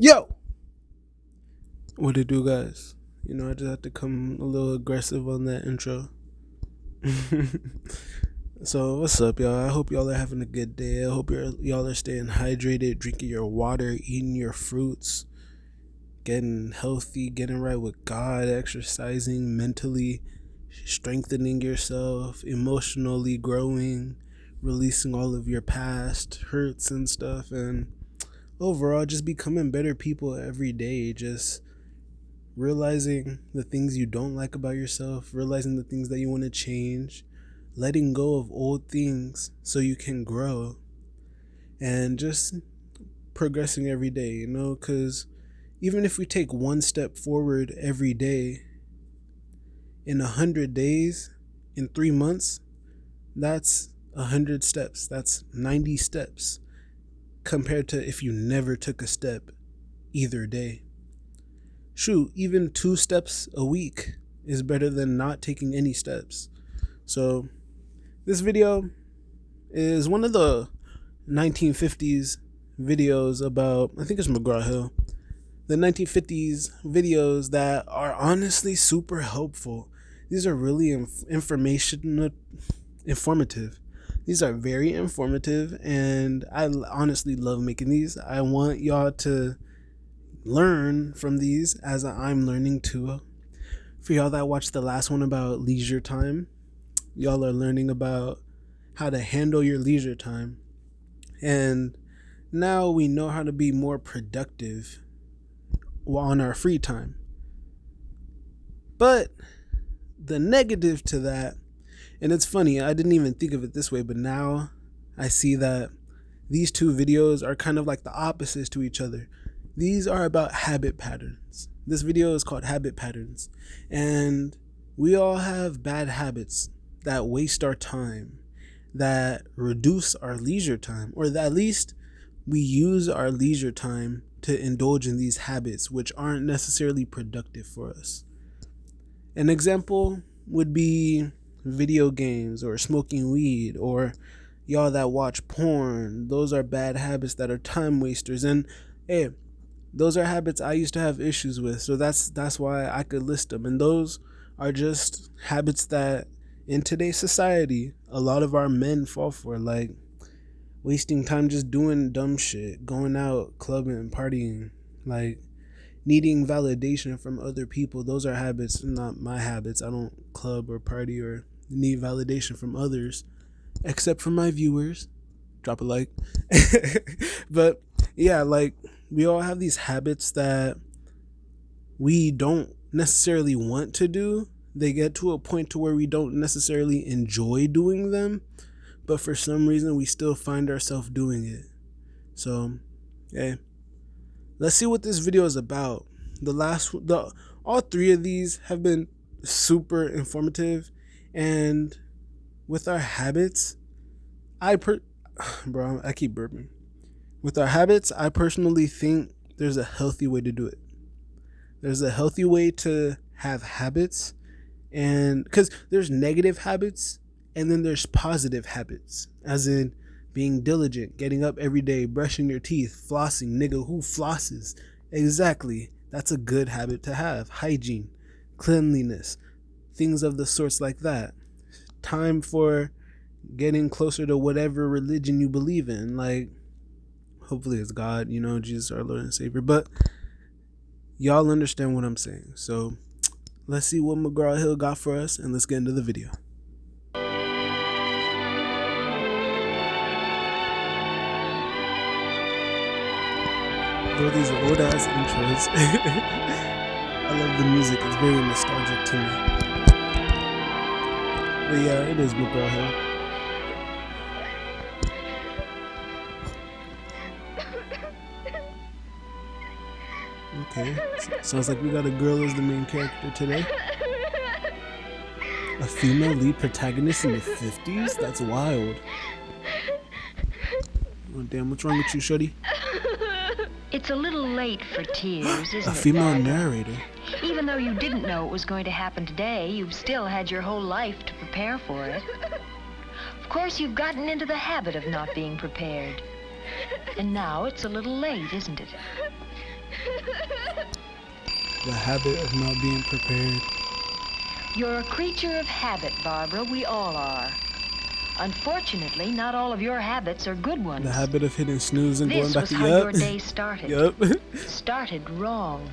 Yo, what it do, guys? I just had to come a little aggressive on that intro. So what's up, y'all? I hope y'all are having a good day. I hope y'all are staying hydrated, drinking your water, eating your fruits, getting healthy, getting right with God, exercising, mentally strengthening yourself, emotionally growing, releasing all of your past hurts and stuff, and overall just becoming better people every day. Just realizing the things you don't like about yourself, realizing the things that you want to change, letting go of old things so you can grow, and just progressing every day, because even if we take one step forward every day, in 100 days, in 3 months, that's 100 steps. That's 90 steps compared to if you never took a step either day. Shoot, even 2 steps a week is better than not taking any steps. So this video is one of the 1950s videos about, I think it's McGraw-Hill, the 1950s videos that are honestly super helpful. These are really informative. These are very informative, and I honestly love making these. I want y'all to learn from these as I'm learning too. For y'all that watched the last one about leisure time, y'all are learning about how to handle your leisure time. And now we know how to be more productive on our free time. But the negative to that, and it's funny, I didn't even think of it this way, but now I see that these two videos are kind of like the opposites to each other. These are about habit patterns. This video is called Habit Patterns. And we all have bad habits that waste our time, that reduce our leisure time, or that at least we use our leisure time to indulge in these habits which aren't necessarily productive for us. An example would be video games or smoking weed, or y'all that watch porn. Those are bad habits that are time wasters. And hey, those are habits I used to have issues with, so that's why I could list them. And those are just habits that in today's society a lot of our men fall for, like wasting time just doing dumb shit, going out clubbing, partying, like needing validation from other people. Those are habits, not my habits. I don't club or party or need validation from others, except for my viewers. Drop a like. But yeah, like we all have these habits that we don't necessarily want to do. They get to a point to where we don't necessarily enjoy doing them, but for some reason we still find ourselves doing it. So, hey, let's see what this video is about. All three of these have been super informative, and with our habits, I keep burping. With our habits, I personally think there's a healthy way to do it. There's a healthy way to have habits, and because there's negative habits and then there's positive habits, as in being diligent, getting up every day, brushing your teeth, flossing. Nigga, who flosses? Exactly. That's a good habit to have. Hygiene, cleanliness, things of the sorts like that. Time for getting closer to whatever religion you believe in. Like, hopefully it's God, Jesus our Lord and Savior. But y'all understand what I'm saying. So let's see what McGraw-Hill got for us, and let's get into the video. Bro, these old ass intros. I love the music. It's very nostalgic to me. But yeah, it is McGraw-Hill. Okay, sounds like we got a girl as the main character today. A female lead protagonist in the 50s? That's wild. Oh damn, what's wrong with you, shorty? It's a little late for tears, isn't it? A female narrator. Even though you didn't know it was going to happen today, you've still had your whole life to prepare for it. Of course, you've gotten into the habit of not being prepared. And now it's a little late, isn't it? The habit of not being prepared. You're a creature of habit, Barbara. We all are. Unfortunately, not all of your habits are good ones. The habit of hitting snooze and going This back was to how yup. your day started. Yup. Started wrong.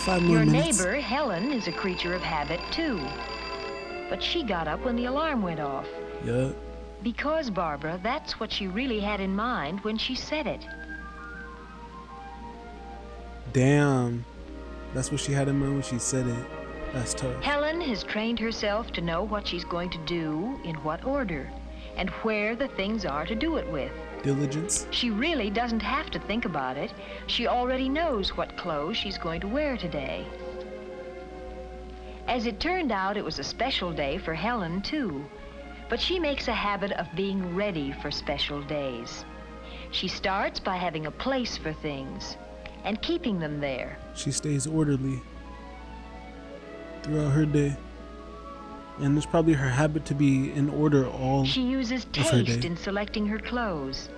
Five more Your minutes. neighbor, Helen, is a creature of habit, too. But she got up when the alarm went off. Yup. Because, Barbara, that's what she really had in mind when she said it. Damn. That's what she had in mind when she said it. That's tough. Helen has trained herself to know what she's going to do, in what order, and where the things are to do it with. Diligence. She really doesn't have to think about it. She already knows what clothes she's going to wear today. As it turned out, it was a special day for Helen, too. But she makes a habit of being ready for special days. She starts by having a place for things and keeping them there. She stays orderly throughout her day. And it's probably her habit to be in order all She uses of her taste day. in selecting her clothes.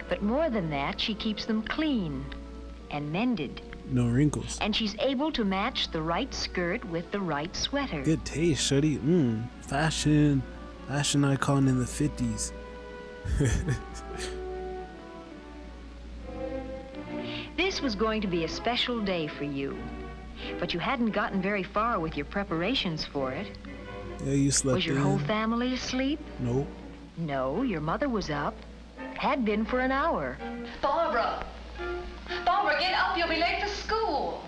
But more than that, she keeps them clean and mended. No wrinkles. And she's able to match the right skirt with the right sweater. Good taste, shorty. Fashion icon in the 50s. This was going to be a special day for you. But you hadn't gotten very far with your preparations for it. Yeah, you slept Was your in. whole family asleep? Nope. No, your mother was up. Had been for an hour. Barbara! Barbara, get up. You'll be late for school.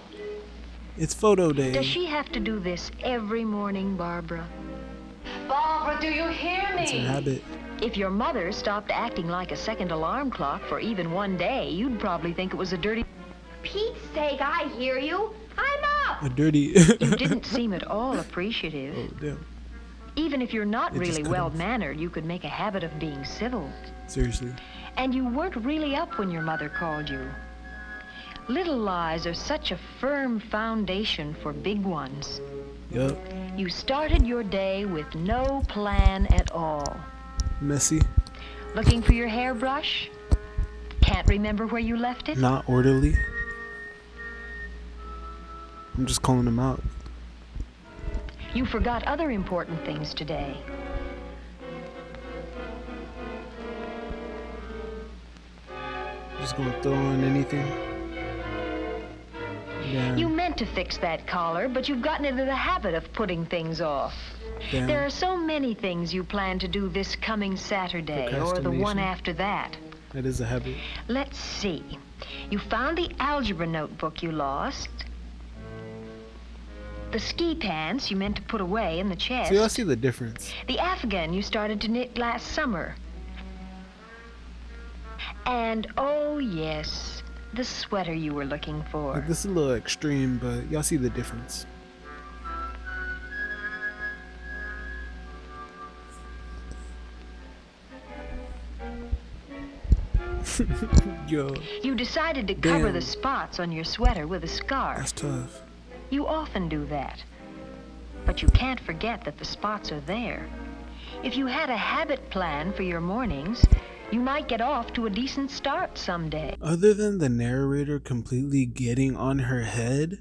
It's photo day. Does she have to do this every morning, Barbara? Barbara, do you hear me? It's her habit. If your mother stopped acting like a second alarm clock for even one day, you'd probably think it was a dirty... Pete's sake, I hear you. I'm up. A dirty. You didn't seem at all appreciative. Oh, damn. Even if you're not It just really couldn't. well-mannered, you could make a habit of being civil. Seriously. And you weren't really up when your mother called you. Little lies are such a firm foundation for big ones. Yup. You started your day with no plan at all. Messy. Looking for your hairbrush? Can't remember where you left it? Not orderly. I'm just calling them out. You forgot other important things today. Just gonna throw on anything. Damn. You meant to fix that collar, but you've gotten into the habit of putting things off. Damn. There are so many things you plan to do this coming Saturday or the one Procrastination. after that. That is a habit. Let's see. You found the algebra notebook you lost. The ski pants you meant to put away in the chest. So y'all see the difference. The Afghan you started to knit last summer. And, oh yes, the sweater you were looking for. Like, this is a little extreme, but y'all see the difference. Yo, You decided to cover Damn. the spots on your sweater with a scarf. that's tough. You often do that. But you can't forget that the spots are there. If you had a habit plan for your mornings, you might get off to a decent start someday. Other than the narrator completely getting on her head,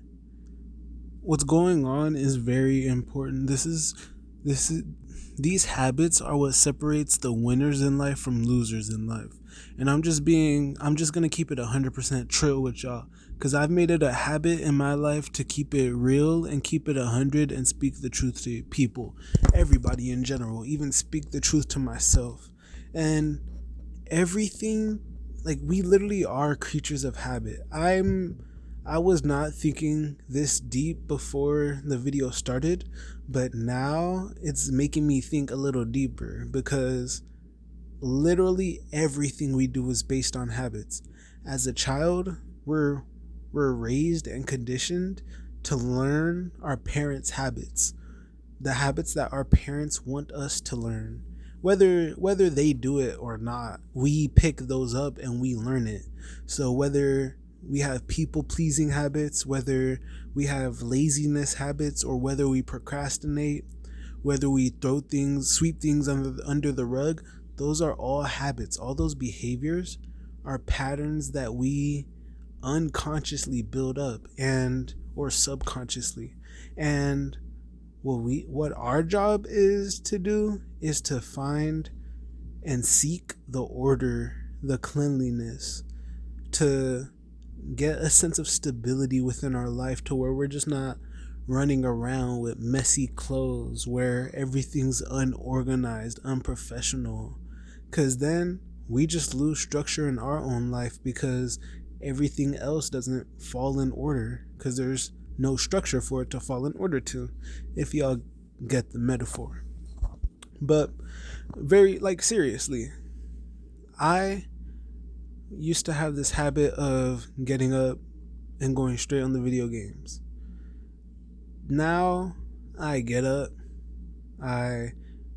what's going on is very important. These habits are what separates the winners in life from losers in life. And I'm just gonna keep it 100% true with y'all, because I've made it a habit in my life to keep it real and keep it 100 and speak the truth to people, everybody in general, even speak the truth to myself. And everything, like, we literally are creatures of habit. I was not thinking this deep before the video started, but now it's making me think a little deeper, because literally everything we do is based on habits. As a child, we're raised and conditioned to learn our parents' habits, the habits that our parents want us to learn. Whether they do it or not, we pick those up and we learn it. So whether we have people-pleasing habits, whether we have laziness habits, or whether we procrastinate, whether we sweep things under the rug, those are all habits. All those behaviors are patterns that we unconsciously build up and or subconsciously. And what our job is to do is to find and seek the order, the cleanliness, to get a sense of stability within our life to where we're just not running around with messy clothes, where everything's unorganized, unprofessional. Because then we just lose structure in our own life because everything else doesn't fall in order because there's no structure for it to fall in order to, if y'all get the metaphor. But very, like, seriously, I used to have this habit of getting up and going straight on the video games. Now I get up, I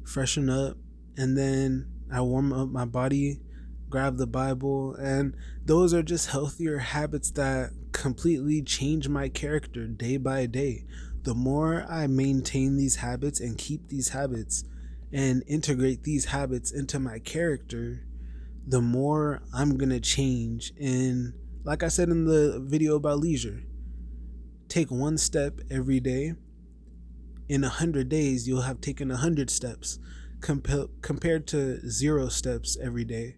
freshen up, and then I warm up my body, grab the Bible, and those are just healthier habits that completely change my character day by day. The more I maintain these habits and keep these habits and integrate these habits into my character, the more I'm gonna change. And like I said in the video about leisure, take one step every day. In 100 days, you'll have taken 100 steps compared to 0 steps every day.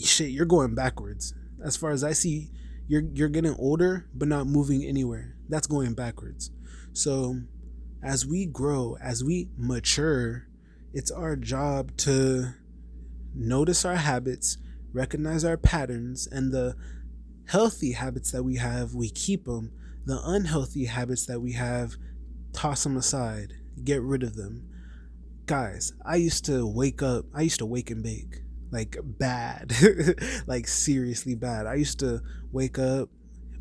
Shit, you're going backwards. As far as I see, you're getting older but not moving anywhere. That's going backwards. So as we grow, as we mature, it's our job to notice our habits, recognize our patterns, and the healthy habits that we have, we keep them. The unhealthy habits that we have, toss them aside, get rid of them. Guys, I used to wake and bake, like bad, like seriously bad. I used to wake up,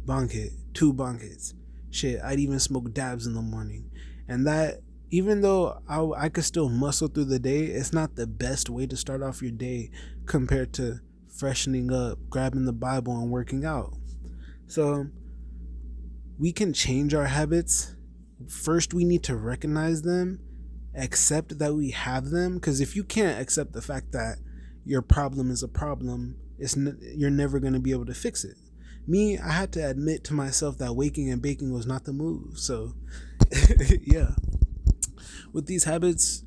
bong hit, 2 bong hits. Shit, I'd even smoke dabs in the morning. And that, even though I could still muscle through the day, it's not the best way to start off your day compared to freshening up, grabbing the Bible, and working out. So we can change our habits. First, we need to recognize them, accept that we have them, because if you can't accept the fact that your problem is a problem, you're never going to be able to fix it. Me, I had to admit to myself that waking and baking was not the move. So yeah, with these habits,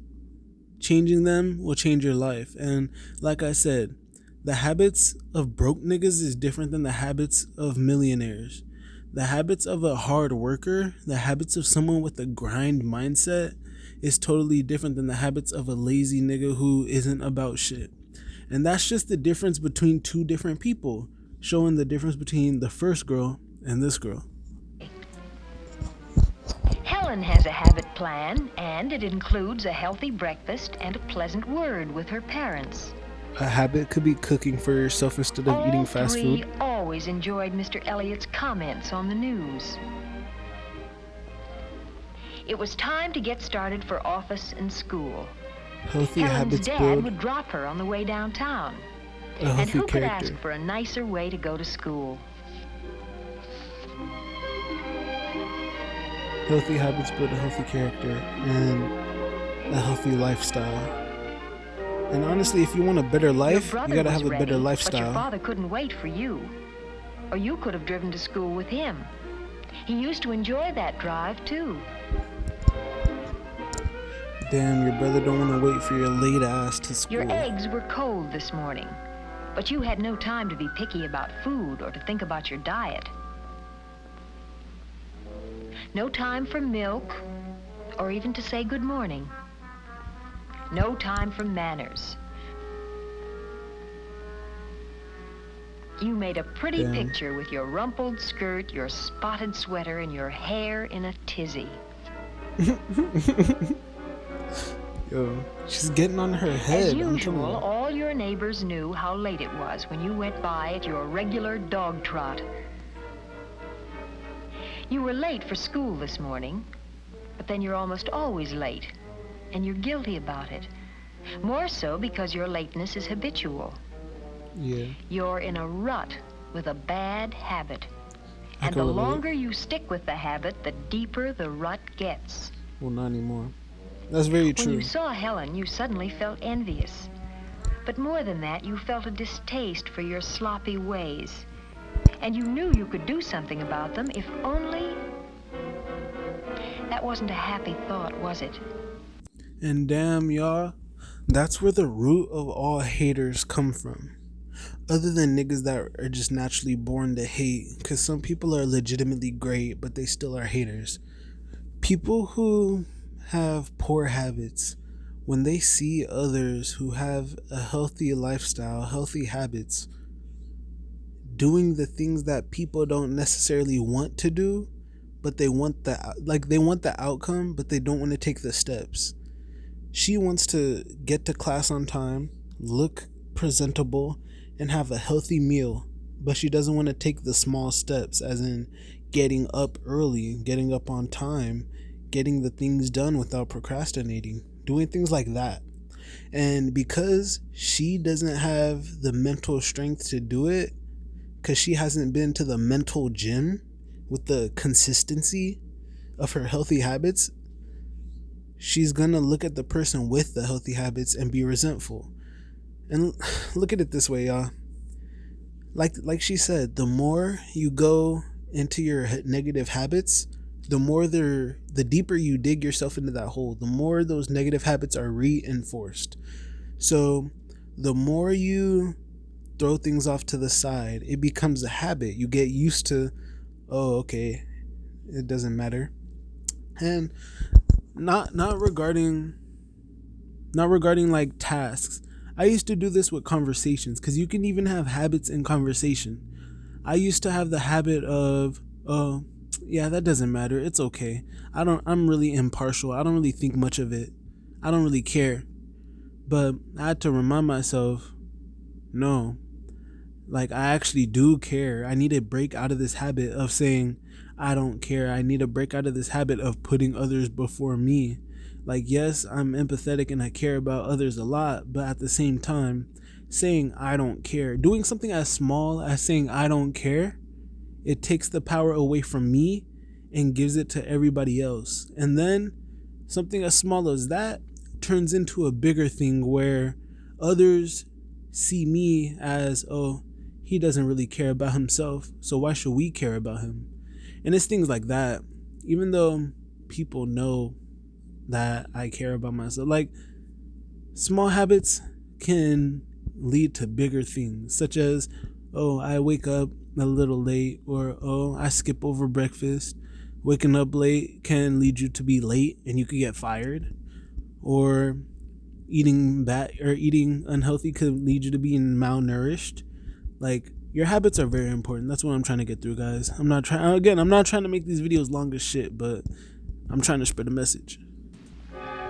changing them will change your life. And like I said, the habits of broke niggas is different than the habits of millionaires. The habits of a hard worker, the habits of someone with a grind mindset is totally different than the habits of a lazy nigga who isn't about shit. And that's just the difference between 2 different people, showing the difference between the first girl and this girl. Helen has a habit plan, and it includes a healthy breakfast and a pleasant word with her parents. A habit could be cooking for yourself instead of eating fast food. All 3 always enjoyed Mr. Elliott's comments on the news. It was time to get started for office and school. Healthy Helen's habits dad build would drop her on the way downtown. a And healthy who could character. ask for a nicer way to go to school? Healthy habits build a healthy character and a healthy lifestyle. And honestly, if you want a better life, Your you brother gotta was have a ready, better but lifestyle. your father couldn't wait for you. Or you could have driven to school with him. He used to enjoy that drive, too. Damn, your brother don't want to wait for your late ass to school. Your eggs were cold this morning, but you had no time to be picky about food or to think about your diet. No time for milk or even to say good morning. No time for manners. You made a pretty Damn. picture with your rumpled skirt, your spotted sweater, and your hair in a tizzy. Yo, she's getting on her head. As I'm telling usual, you. all your neighbors knew how late it was when you went by at your regular dog trot. You were late for school this morning, but then you're almost always late, and you're guilty about it. More so because your lateness is habitual. Yeah. You're in a rut with a bad habit. And can the relate. longer you stick with the habit, the deeper the rut gets. Well, not anymore. That's very When true. you saw Helen, you suddenly felt envious. But more than that, you felt a distaste for your sloppy ways. And you knew you could do something about them if only... That wasn't a happy thought, was it? And damn, y'all, that's where the root of all haters come from. Other than niggas that are just naturally born to hate, because some people are legitimately great, but they still are haters. People who have poor habits, when they see others who have a healthy lifestyle, healthy habits, doing the things that people don't necessarily want to do, but they want the outcome, but they don't want to take the steps. She wants to get to class on time, look presentable, and have a healthy meal, but she doesn't want to take the small steps, as in getting up early, getting up on time, getting the things done without procrastinating, doing things like that. And because she doesn't have the mental strength to do it, because she hasn't been to the mental gym with the consistency of her healthy habits, she's gonna look at the person with the healthy habits and be resentful. And look at it this way, y'all. Like she said, the more you go into your negative habits, the deeper you dig yourself into that hole, the more those negative habits are reinforced. So the more you throw things off to the side, it becomes a habit. You get used to, oh, okay, it doesn't matter. And not regarding like tasks. I used to do this with conversations, because you can even have habits in conversation. I used to have the habit of, oh, yeah, that doesn't matter, it's okay, I'm really impartial, I don't really think much of it, I don't really care. But I had to remind myself, no, like, I actually do care. I need to break out of this habit of saying I don't care. I need to break out of this habit of putting others before me. Like, yes, I'm empathetic and I care about others a lot, but at the same time, saying I don't care, doing something as small as saying I don't care, it takes the power away from me and gives it to everybody else. And then something as small as that turns into a bigger thing where others see me as, oh, he doesn't really care about himself, so why should we care about him? And it's things like that. Even though people know that I care about myself, like, small habits can lead to bigger things, such as, oh, I wake up a little late, or oh, I skip over breakfast. Waking up late can lead you to be late and you could get fired. Or eating unhealthy could lead you to being malnourished. Like, your habits are very important. That's what I'm trying to get through, guys. I'm not trying to make these videos long as shit, but I'm trying to spread a message.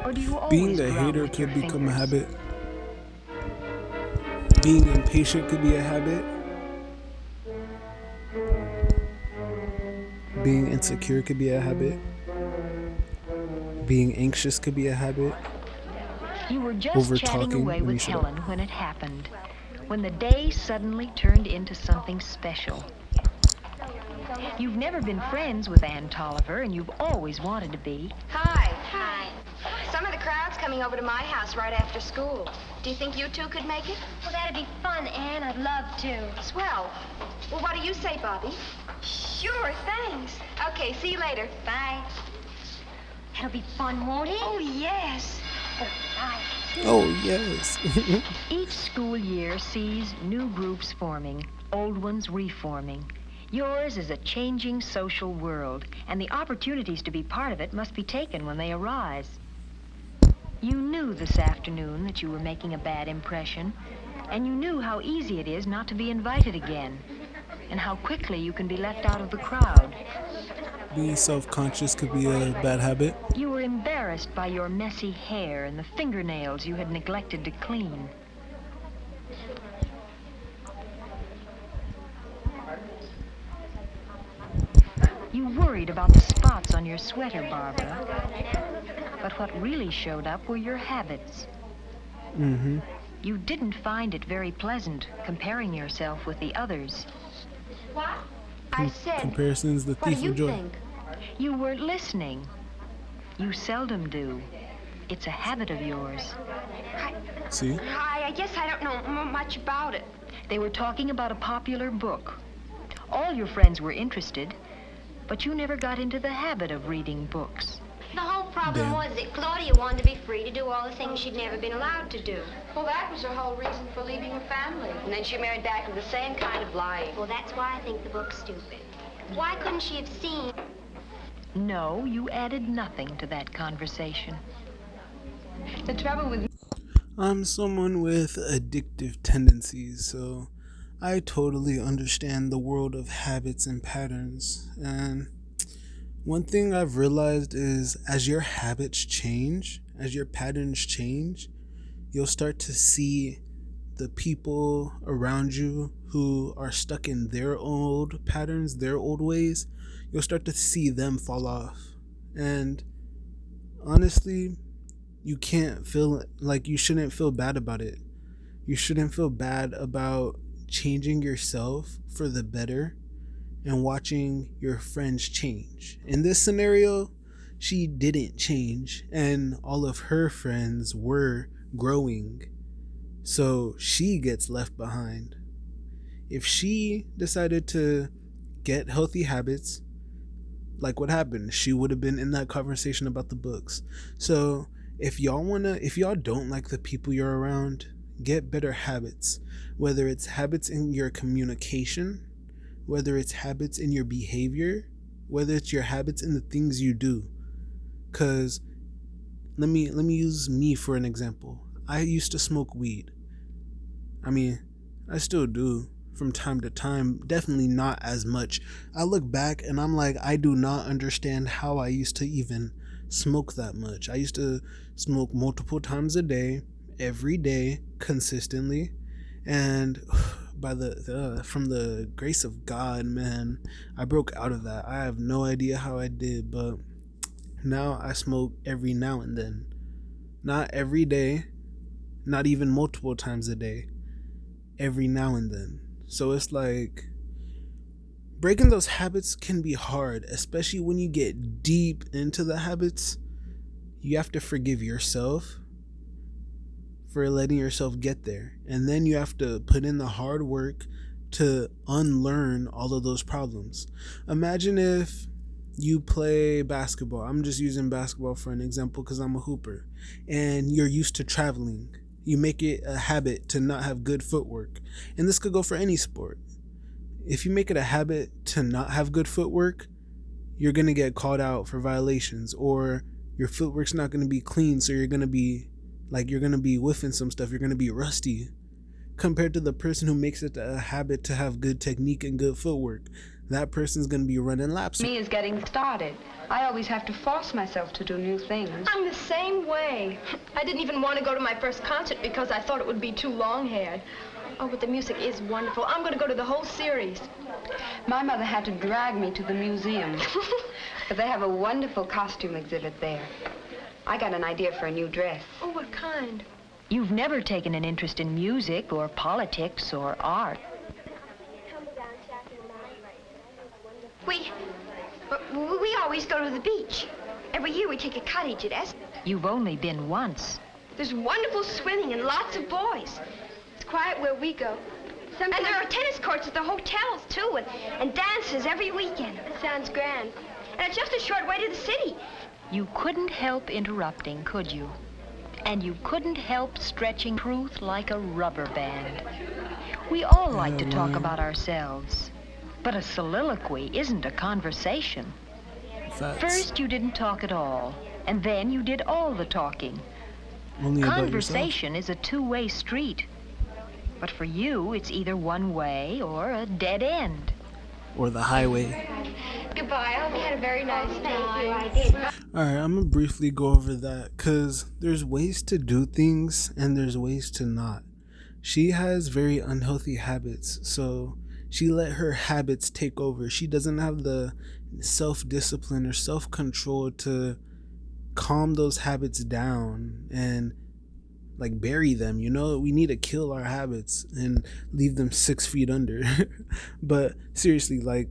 Or do you always Being a drum hater with your could become a fingers? habit. Being impatient could be a habit. Being insecure could be a habit. Being anxious could be a habit. You were just Over chatting talking away when you with should Helen when it happened. When the day suddenly turned into something special. You've never been friends with Ann Tolliver, and you've always wanted to be. Hi. Hi. Some of the crowd's coming over to my house right after school. Do you think you two could make it? Well, that'd be fun, Anne. I'd love to. Swell. Well, what do you say, Bobby? Sure, thanks. Okay, see you later. Bye. That'll be fun, won't it? Oh, yes. Oh, bye. Oh, yes. Each school year sees new groups forming, old ones reforming. Yours is a changing social world, and the opportunities to be part of it must be taken when they arise. You knew this afternoon that you were making a bad impression, and you knew how easy it is not to be invited again, and how quickly you can be left out of the crowd. Being self-conscious could be a bad habit. You were embarrassed by your messy hair and the fingernails you had neglected to clean. You worried about the spots on your sweater, Barbara. But what really showed up were your habits. Mm-hmm. You didn't find it very pleasant comparing yourself with the others. What? I said, Comparison's the what do thief you of joy. think? You weren't listening. You seldom do. It's a habit of yours. See? I guess I don't know much about it. They were talking about a popular book. All your friends were interested, but you never got into the habit of reading books. The whole problem Damn. was that Claudia wanted to be free to do all the things she'd never been allowed to do. Well, that was her whole reason for leaving her family. And then she married back to the same kind of lying. Well, that's why I think the book's stupid. Why couldn't she have seen? No, you added nothing to that conversation. The trouble with I'm someone with addictive tendencies, so I totally understand the world of habits and patterns. And one thing I've realized is as your habits change, as your patterns change, you'll start to see the people around you who are stuck in their old patterns, their old ways. You'll start to see them fall off. And honestly, you can't feel like you shouldn't feel bad about it. You shouldn't feel bad about changing yourself for the better and watching your friends change. In this scenario, she didn't change and all of her friends were growing. So she gets left behind. If she decided to get healthy habits, like what happened, she would have been in that conversation about the books. So if y'all don't like the people you're around, get better habits. Whether it's habits in your communication, whether it's habits in your behavior, whether it's your habits in the things you do. Cause let me use me for an example. I used to smoke weed. I mean, I still do from time to time, definitely not as much. I look back and I'm like, I do not understand how I used to even smoke that much. I used to smoke multiple times a day, every day, consistently, and from the grace of God, man, I broke out of that. I have no idea how I did, but now I smoke every now and then. Not every day, not even multiple times a day, every now and then. So it's like breaking those habits can be hard, especially when you get deep into the habits. You have to forgive yourself for letting yourself get there. And then you have to put in the hard work to unlearn all of those problems. Imagine if you play basketball. I'm just using basketball for an example because I'm a hooper. And you're used to traveling. You make it a habit to not have good footwork. And this could go for any sport. If you make it a habit to not have good footwork, you're going to get called out for violations, or your footwork's not going to be clean, so you're going to be whiffing some stuff. You're going to be rusty compared to the person who makes it a habit to have good technique and good footwork. That person's going to be running laps. me is getting started. I always have to force myself to do new things. I'm the same way. I didn't even want to go to my first concert because I thought it would be too long-haired. Oh, but the music is wonderful. I'm going to go to the whole series. My mother had to drag me to the museum, but they have a wonderful costume exhibit there. I got an idea for a new dress. Oh, what kind? You've never taken an interest in music or politics or art. We always go to the beach. Every year we take a cottage at Essex. You've only been once. There's wonderful swimming and lots of boys. It's quiet where we go. And there are tennis courts at the hotels, too, and dances every weekend. It sounds grand. And it's just a short way to the city. You couldn't help interrupting, could you? And you couldn't help stretching truth like a rubber band. We all like to talk about ourselves, but a soliloquy isn't a conversation. Facts. First, you didn't talk at all, and then you did all the talking. Only about yourself. Conversation is a two-way street. But for you, it's either one way or a dead end. Or the highway. Goodbye. I hope you had a very nice time. I did. Alright, I'm gonna briefly go over that because there's ways to do things and there's ways to not. She has very unhealthy habits, so she let her habits take over. She doesn't have the self-discipline or self-control to calm those habits down and like bury them. You know, we need to kill our habits and leave them 6 feet under. But seriously, like,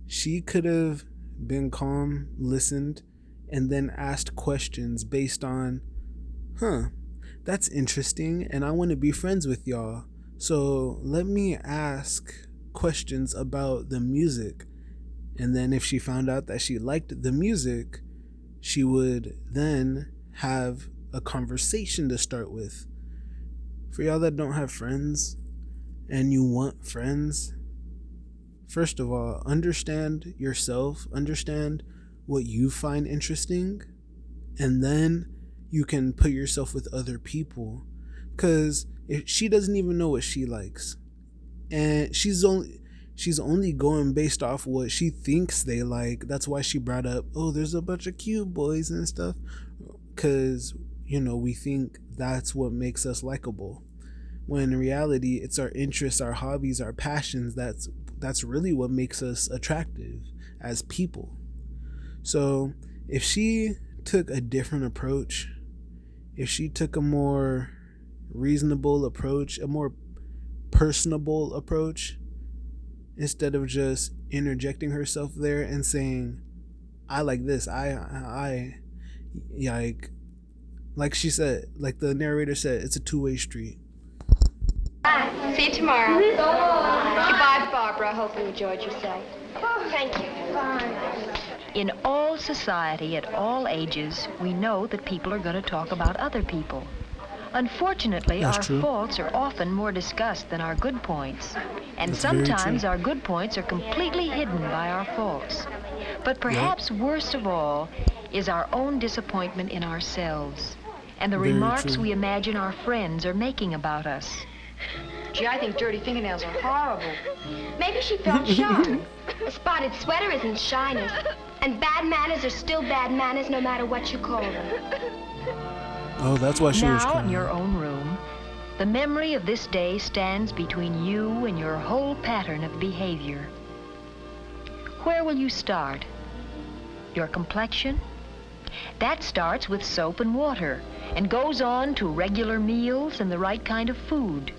she could have been calm, listened, and then asked questions based on, that's interesting, and I want to be friends with y'all. So let me ask questions about the music. And then if she found out that she liked the music, she would then have a conversation to start with. For y'all that don't have friends and you want friends, first of all, understand yourself, understand what you find interesting, and then you can put yourself with other people. Because if she doesn't even know what she likes, and she's only going based off what she thinks they like. That's why she brought up, oh, there's a bunch of cute boys and stuff, because we think that's what makes us likable, when in reality it's our interests, our hobbies, our passions, that's really what makes us attractive as people. So if she took a different approach, if she took a more reasonable approach, a more personable approach, instead of just interjecting herself there and saying, I like this, I like she said, like the narrator said, it's a two-way street. Bye. See you tomorrow. Goodbye, Barbara. I hope you enjoyed yourself. Thank you. In all society, at all ages, we know that people are going to talk about other people. Unfortunately, That's our true. faults are often more discussed than our good points. And That's very sometimes true. our good points are completely hidden by our faults. But perhaps worst of all is our own disappointment in ourselves and the Very remarks true. we imagine our friends are making about us. Gee, I think dirty fingernails are horrible. Maybe she felt shy. A spotted sweater isn't shyness. And bad manners are still bad manners no matter what you call them. Oh, that's why she was Now, crying. in your own room, the memory of this day stands between you and your whole pattern of behavior. Where will you start? Your complexion? That starts with soap and water and goes on to regular meals and the right kind of food.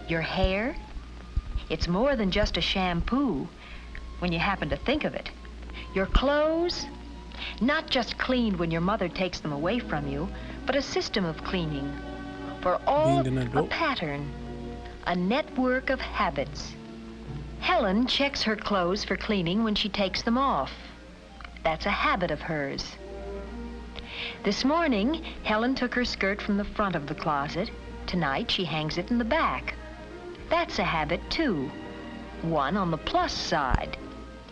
Your hair? It's more than just a shampoo when you happen to think of it. Your clothes? Not just cleaned when your mother takes them away from you, but a system of cleaning. For all Being an a adult. pattern, a network of habits. Helen checks her clothes for cleaning when she takes them off. That's a habit of hers. This morning, Helen took her skirt from the front of the closet. Tonight, she hangs it in the back. That's a habit, too. One on the plus side.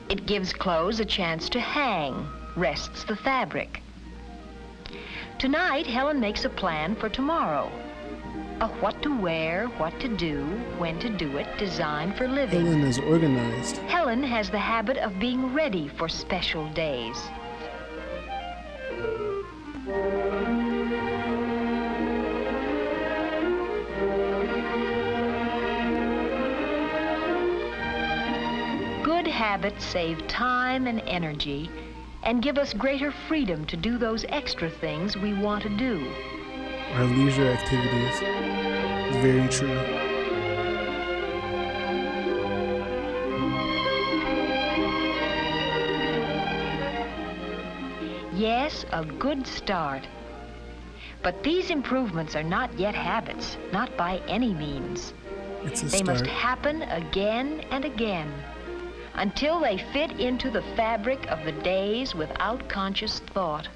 It gives clothes a chance to hang, rests the fabric. Tonight, Helen makes a plan for tomorrow. A what to wear, what to do, when to do it, design for living. Helen is organized. Helen has the habit of being ready for special days. Good habits save time and energy and give us greater freedom to do those extra things we want to do. Our leisure activities. It's very true. Yes, a good start. But these improvements are not yet habits, not by any means. It's a They must start. happen again and again until they fit into the fabric of the days without conscious thought.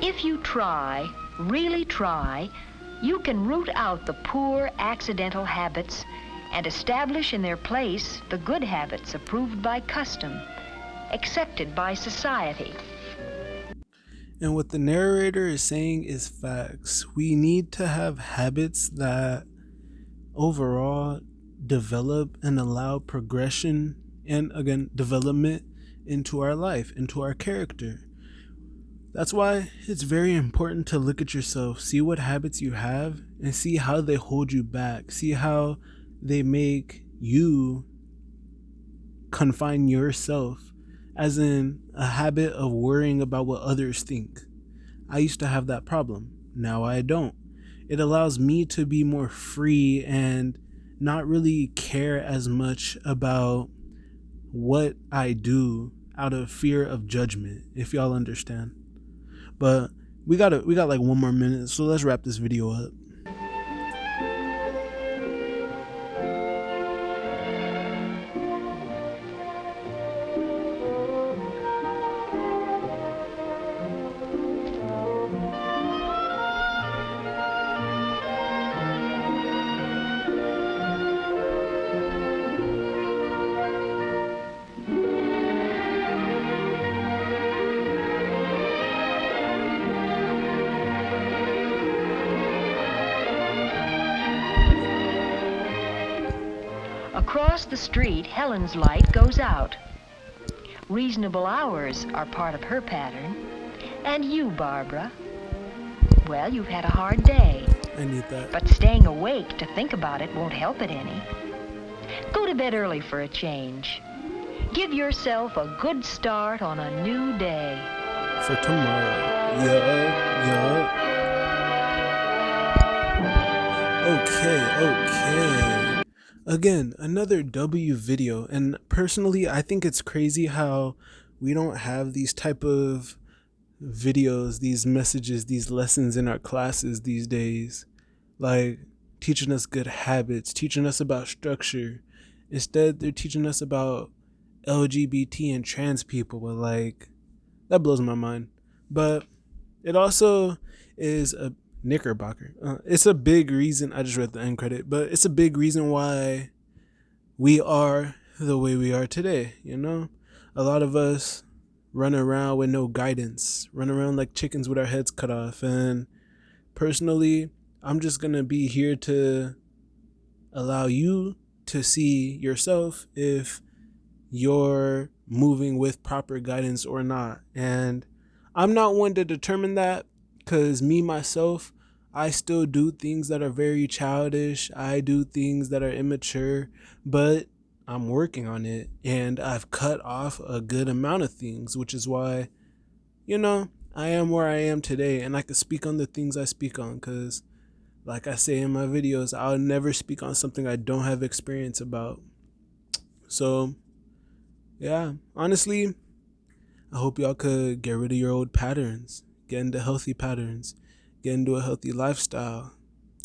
If you try, really try, you can root out the poor, accidental habits and establish in their place the good habits approved by custom, accepted by society. And what the narrator is saying is facts. We need to have habits that overall develop and allow progression and, again, development into our life, into our character. That's why it's very important to look at yourself, see what habits you have, and see how they hold you back. See how they make you confine yourself, as in a habit of worrying about what others think. I used to have that problem. Now I don't. It allows me to be more free and not really care as much about what I do out of fear of judgment, if y'all understand. But we got like 1 more minute, so let's wrap this video up. Across the street, Helen's light goes out. Reasonable hours are part of her pattern. And you, Barbara, well, you've had a hard day. I need that. But staying awake to think about it won't help it any. Go to bed early for a change. Give yourself a good start on a new day. For tomorrow. Yeah. Okay. Again, another W video. And personally, I think it's crazy how we don't have these type of videos, these messages, these lessons in our classes these days. Like teaching us good habits, teaching us about structure. Instead, they're teaching us about LGBT and trans people. But like, that blows my mind. But it also is a Knickerbocker. It's a big reason. I just read the end credit, but it's a big reason why we are the way we are today. You know, a lot of us run around with no guidance, run around like chickens with our heads cut off. And personally, I'm just gonna be here to allow you to see yourself if you're moving with proper guidance or not. And I'm not one to determine that, because me myself, I still do things that are very childish. I do things that are immature, but I'm working on it, and I've cut off a good amount of things, which is why, you know, I am where I am today, and I can speak on the things I speak on, because like I say in my videos, I'll never speak on something I don't have experience about. So yeah, honestly, I hope y'all could get rid of your old patterns, get into healthy patterns, get into a healthy lifestyle.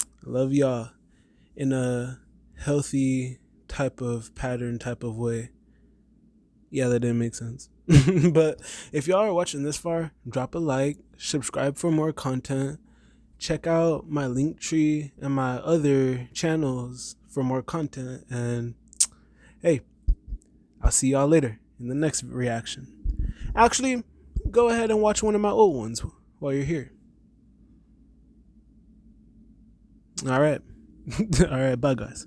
I love y'all in a healthy type of pattern, type of way. Yeah, that didn't make sense. But if y'all are watching this far, drop a like, subscribe for more content, check out my link tree and my other channels for more content. And hey, I'll see y'all later in the next reaction. Actually, go ahead and watch one of my old ones while you're here. All right. All right, bye guys.